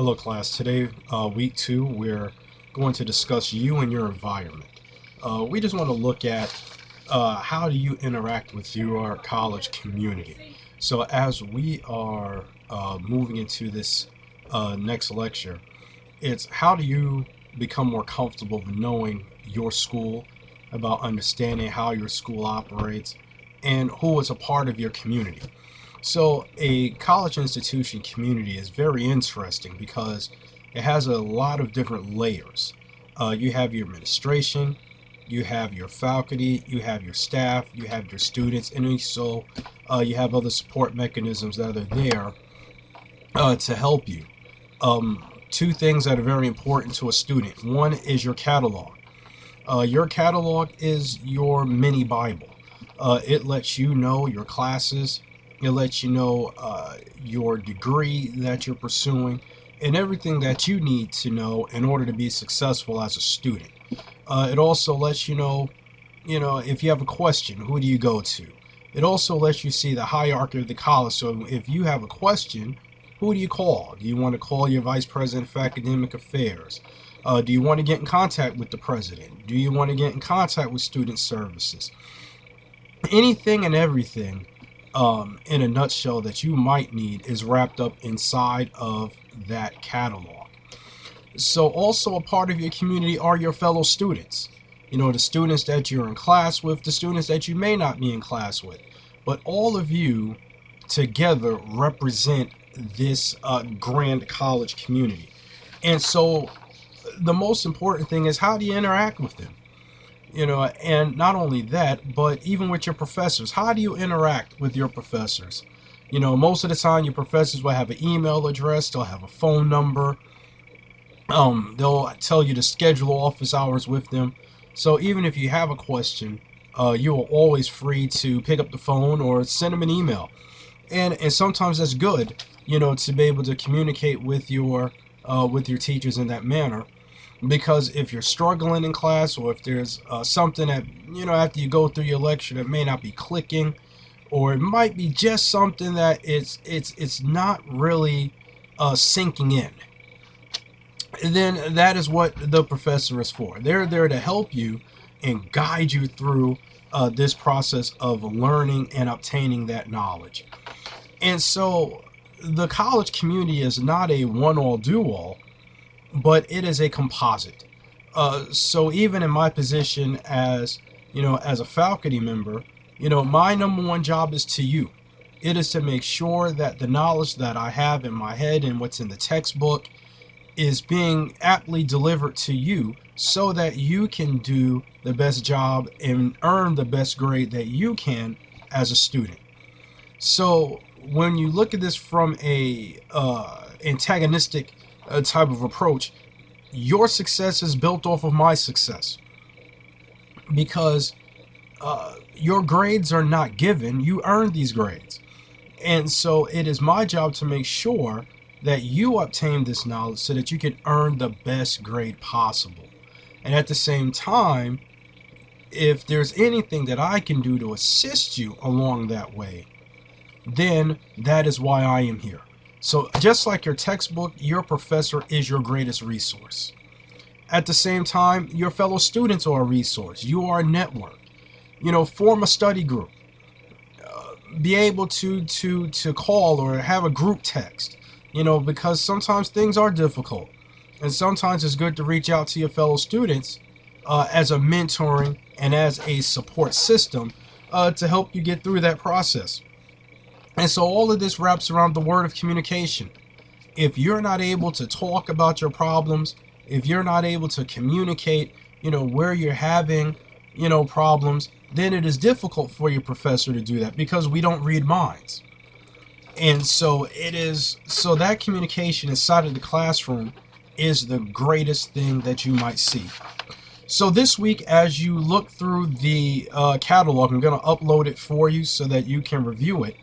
Hello class, today week 2 we're going to discuss you and your environment. We just want to look at how do you interact with your college community. So as we are moving into this next lecture, it's how do you become more comfortable with knowing your school, about understanding how your school operates, and who is a part of your community. So, a college institution community is very interesting because it has a lot of different layers. You have your administration, you have your faculty, you have your staff, you have your students, and also you have other support mechanisms that are there to help you. Two things that are very important to a student: one is your catalog. Your catalog is your mini Bible. It lets you know your classes, it lets you know your degree that you're pursuing, and everything that you need to know in order to be successful as a student. It also lets you know, if you have a question, who do you go to? It also lets you see the hierarchy of the college. So if you have a question, who do you call? Do you want to call your vice president for academic affairs? Do you want to get in contact with the president? Do you want to get in contact with student services? Anything and everything, in a nutshell, that you might need is wrapped up inside of that catalog. So also a part of your community are your fellow students. You know, the students that you're in class with, the students that you may not be in class with. But all of you together represent this grand college community. And so the most important thing is, how do you interact with them? You know, and not only that, but even with your professors, how do you interact with your professors? You know, most of the time your professors will have an email address, they'll have a phone number, they'll tell you to schedule office hours with them. So even if you have a question, you are always free to pick up the phone or send them an email. And sometimes that's good, you know, to be able to communicate with your teachers in that manner. Because if you're struggling in class, or if there's something that, you know, after you go through your lecture that may not be clicking, or it might be just something that it's not really sinking in, then that is what the professor is for. They're there to help you and guide you through this process of learning and obtaining that knowledge. And so the college community is not a one-all do-all, but it is a composite. So even in my position as, you know, as a faculty member, you know, my number one job is to you. It is to make sure that the knowledge that I have in my head and what's in the textbook is being aptly delivered to you, so that you can do the best job and earn the best grade that you can as a student. So when you look at this from a antagonistic type of approach, your success is built off of my success, because your grades are not given, you earn these grades. And so it is my job to make sure that you obtain this knowledge so that you can earn the best grade possible. And at the same time, if there's anything that I can do to assist you along that way, then that is why I am here. So just like your textbook, your professor is your greatest resource. At the same time, your fellow students are a resource. You are a network. You know, form a study group. Be able to call or have a group text. You know, because sometimes things are difficult, and sometimes it's good to reach out to your fellow students as a mentoring and as a support system to help you get through that process. And so all of this wraps around the word of communication. If you're not able to talk about your problems, if you're not able to communicate, you know, where you're having, you know, problems, then it is difficult for your professor to do that, because we don't read minds. And so so that communication inside of the classroom is the greatest thing that you might see. So this week, as you look through the catalog, I'm going to upload it for you so that you can review it.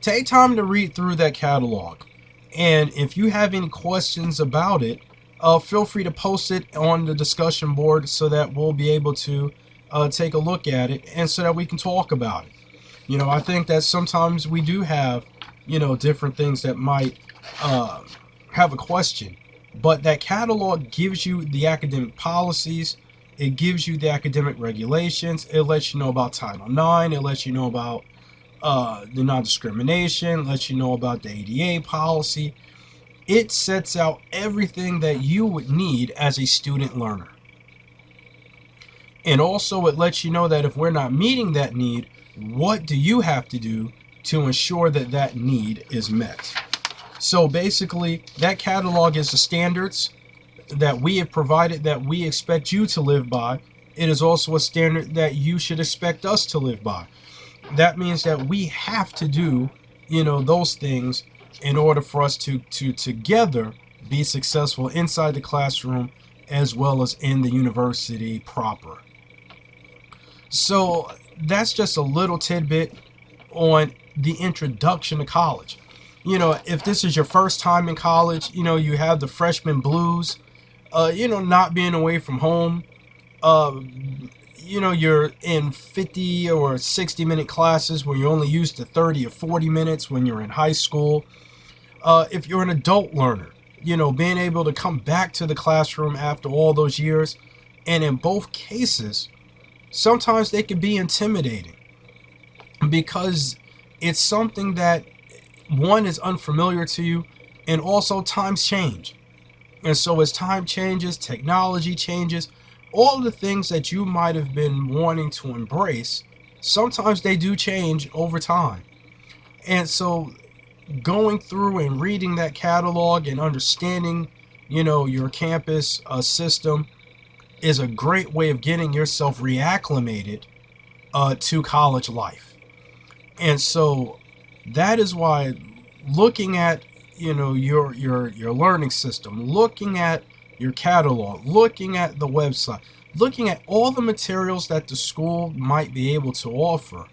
Take time to read through that catalog. And if you have any questions about it, feel free to post it on the discussion board so that we'll be able to take a look at it, and so that we can talk about it. You know, I think that sometimes we do have, you know, different things that might have a question. But that catalog gives you the academic policies, it gives you the academic regulations, it lets you know about Title IX, it lets you know about the non-discrimination, lets you know about the ADA policy. It sets out everything that you would need as a student learner. And also it lets you know that if we're not meeting that need, what do you have to do to ensure that that need is met? So basically, that catalog is the standards that we have provided that we expect you to live by. It is also a standard that you should expect us to live by. That means that we have to do, those things in order for us to together be successful inside the classroom as well as in the university proper. So that's just a little tidbit on the introduction to college. If this is your first time in college, you have the freshman blues, not being away from home. You're in 50 or 60-minute classes where you're only used to 30 or 40 minutes when you're in high school. If you're an adult learner, being able to come back to the classroom after all those years. And in both cases, sometimes they can be intimidating because it's something that, one, is unfamiliar to you, and also times change. And so as time changes, technology changes, all of the things that you might have been wanting to embrace, sometimes they do change over time. And so going through and reading that catalog and understanding, your campus system is a great way of getting yourself reacclimated to college life. And so that is why looking at, your learning system, looking at your catalog, looking at the website, looking at all the materials that the school might be able to offer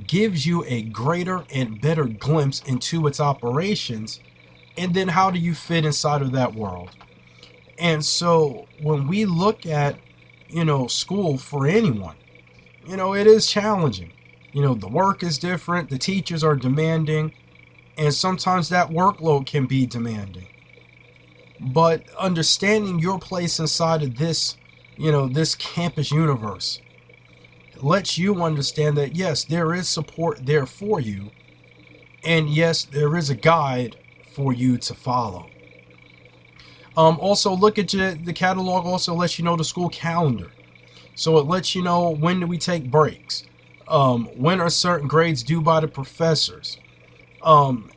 gives you a greater and better glimpse into its operations, and then how do you fit inside of that world. And so when we look at, school for anyone, it is challenging. The work is different, the teachers are demanding, and sometimes that workload can be demanding. But understanding your place inside of this, this campus universe lets you understand that, yes, there is support there for you. And yes, there is a guide for you to follow. Also, look at the catalog also lets you know the school calendar. So it lets you know when do we take breaks. When are certain grades due by the professors.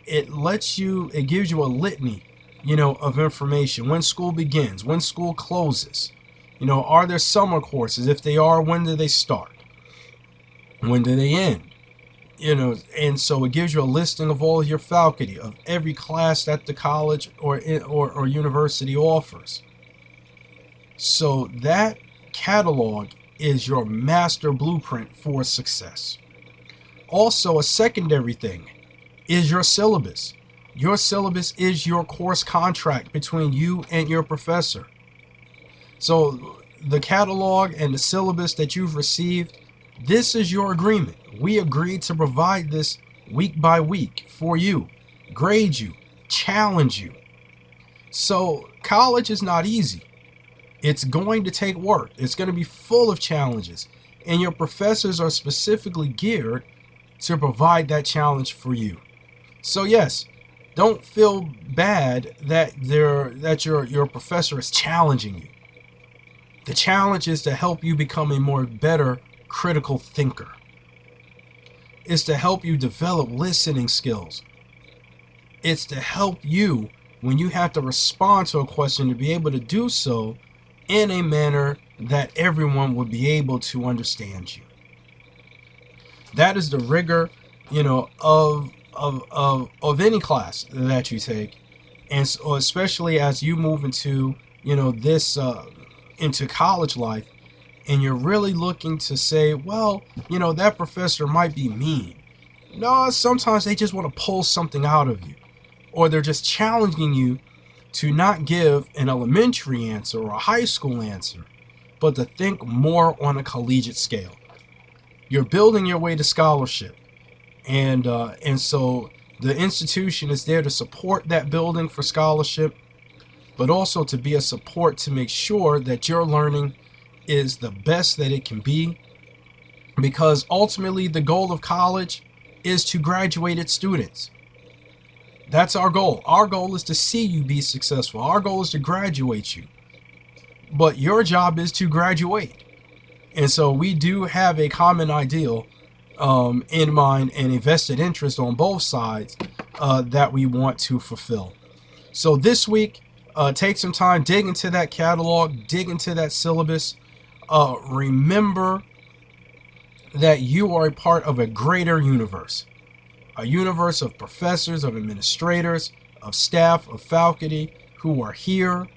It gives you a litany, of information. When school begins, when school closes. Are there summer courses? If they are, when do they start? When do they end? And so it gives you a listing of all of your faculty, of every class that the college or university offers. So that catalog is your master blueprint for success. Also, a secondary thing is your syllabus. Your syllabus is your course contract between you and your professor. So the catalog and the syllabus that you've received, this is your agreement. We agreed to provide this week by week for you, grade you, challenge you. So college is not easy. It's going to take work. It's going to be full of challenges. And your professors are specifically geared to provide that challenge for you. So yes, don't feel bad that your professor is challenging you. The challenge is to help you become a better critical thinker. It's to help you develop listening skills. It's to help you when you have to respond to a question to be able to do so in a manner that everyone would be able to understand you. That is the rigor, of any class that you take, and so especially as you move into, this into college life, and you're really looking to say, well, that professor might be mean. No, sometimes they just want to pull something out of you, or they're just challenging you to not give an elementary answer or a high school answer, but to think more on a collegiate scale. You're building your way to scholarship, and so The institution is there to support that building for scholarship, but also to be a support to make sure that your learning is the best that it can be, because ultimately the goal of college is to graduate its students. That's our goal. Our goal is to see you be successful. Our goal is to graduate you. But your job is to graduate. And so we do have a common ideal in mind and a vested interest on both sides that we want to fulfill. So this week, take some time, dig into that catalog, dig into that syllabus. Remember that you are a part of a greater universe. A universe of professors, of administrators, of staff, of faculty who are here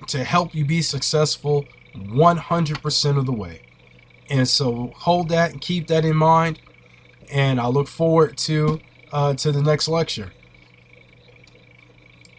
to help you be successful 100% of the way. And so hold that and keep that in mind. And I look forward to the next lecture.